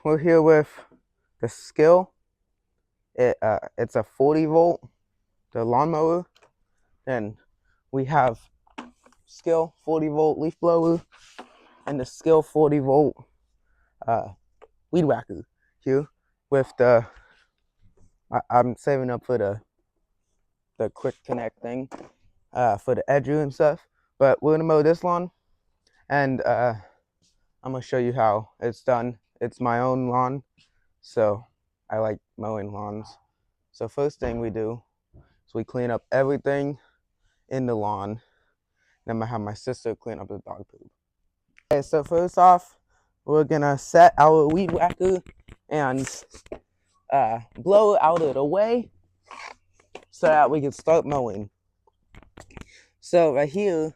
We're here with the Skill. It's a 40 volt, the lawnmower. Then we have Skill 40 volt leaf blower and the Skill 40 volt weed whacker here with the. I'm saving up for the quick connect thing for the edger and stuff. But we're gonna mow this lawn, and I'm gonna show you how it's done. It's my own lawn, so I like mowing lawns. So first thing we do is we clean up everything in the lawn. Then I'm gonna have my sister clean up the dog poop. Okay, so first off, we're gonna set our weed whacker and blow it out of the way so that we can start mowing. So right here,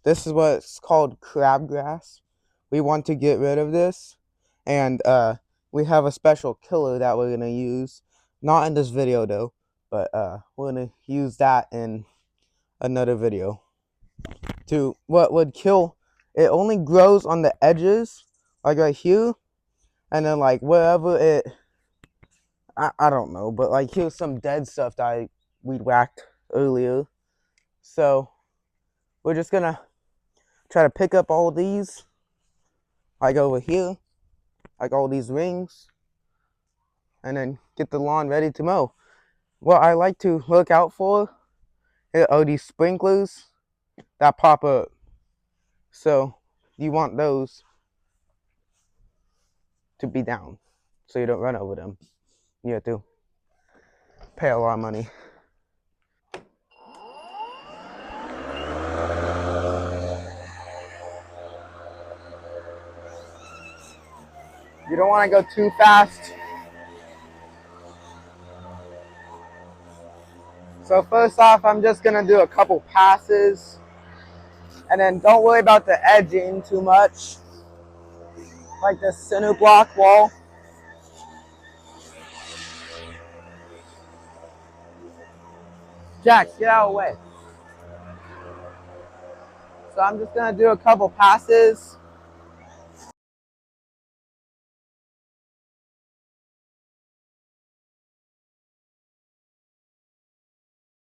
this is what's called crabgrass. We want to get rid of this, and we have a special killer that we're gonna use. Not in this video though, but we're gonna use that in another video. To what would kill it only grows on the edges, like right here, and then like wherever it I don't know, but like here's some dead stuff that I weed whacked earlier. So we're just gonna try to pick up all these, like over here, like all these rings, and then get the lawn ready to mow. What I like to look out for are these sprinklers that pop up. So you want those to be down so you don't run over them. You have to pay a lot of money. You don't want to go too fast. So first off, I'm just gonna do a couple passes, and then don't worry about the edging too much, like the center block wall. Jack, get out of the way. So I'm just gonna do a couple passes.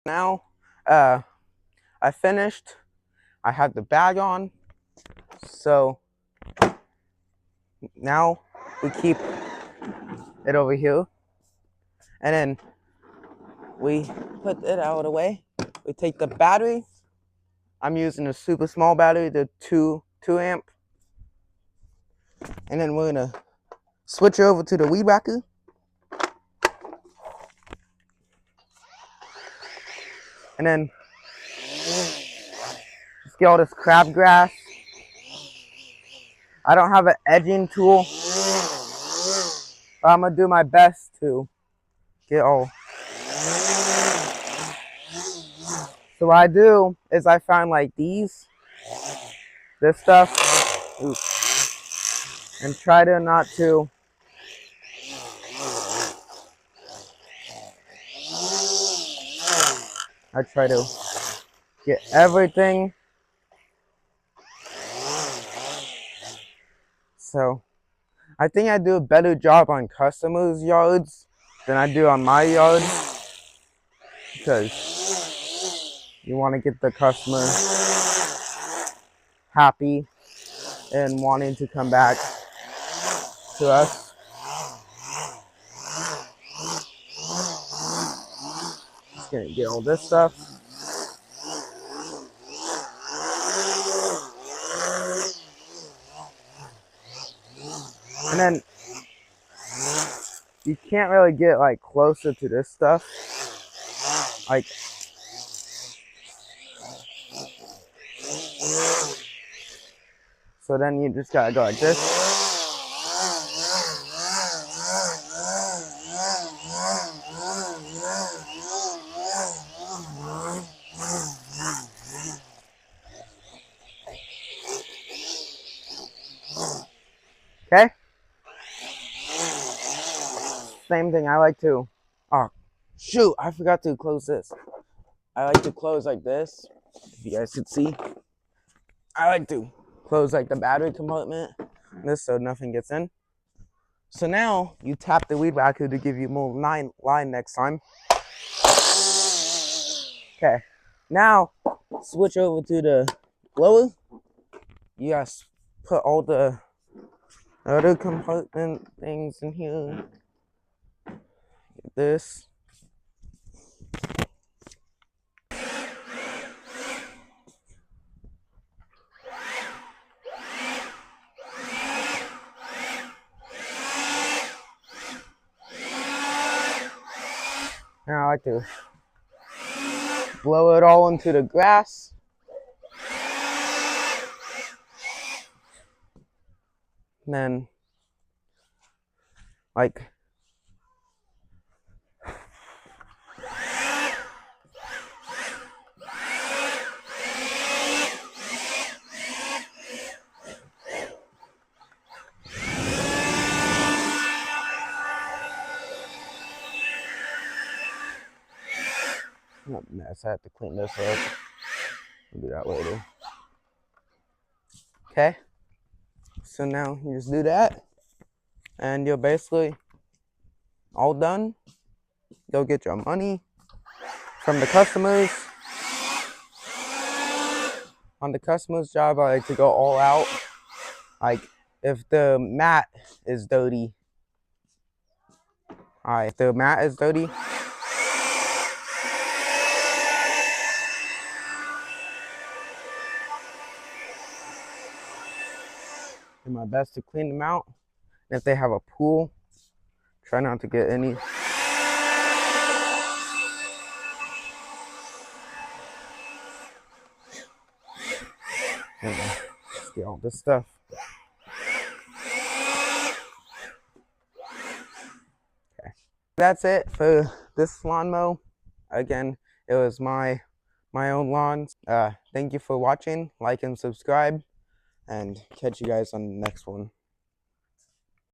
Now, I finished. I have the bag on. So now we keep it over here, and then we put it out of the way. We take the battery. I'm using a super small battery, the 2 amp. And then we're gonna switch over to the weed whacker. And then just get all this crabgrass. I don't have an edging tool, but I'm gonna do my best to get all. So what I do is I find like this stuff, and try to not to. I try to get everything. So I think I do a better job on customers' yards than I do on my yard, because you want to get the customer happy and wanting to come back to us. Just gonna get all this stuff. And then you can't really get like closer to this stuff. Like, so then you just gotta go like this. Okay? Same thing, I like to, oh shoot, I forgot to close this. I like to close like this, if you guys could see. I like to close like the battery compartment, this so nothing gets in. So now you tap the weed whacker to give you more line next time. Okay, now switch over to the blower. You guys put all the other compartment things in here. Get this. Now I like to blow it all into the grass. And then, like, not a mess. I have to clean this up. I'll do that later. Okay. So now you just do that, and you're basically all done. Go get your money from the customers. On the customer's job, I like to go all out. Like, if the mat is dirty, if the mat is dirty, do my best to clean them out. And if they have a pool, try not to get any. Let's get all this stuff. Okay, that's it for this lawn mow. Again, it was my own lawn. Thank you for watching. Like and subscribe, and catch you guys on the next one.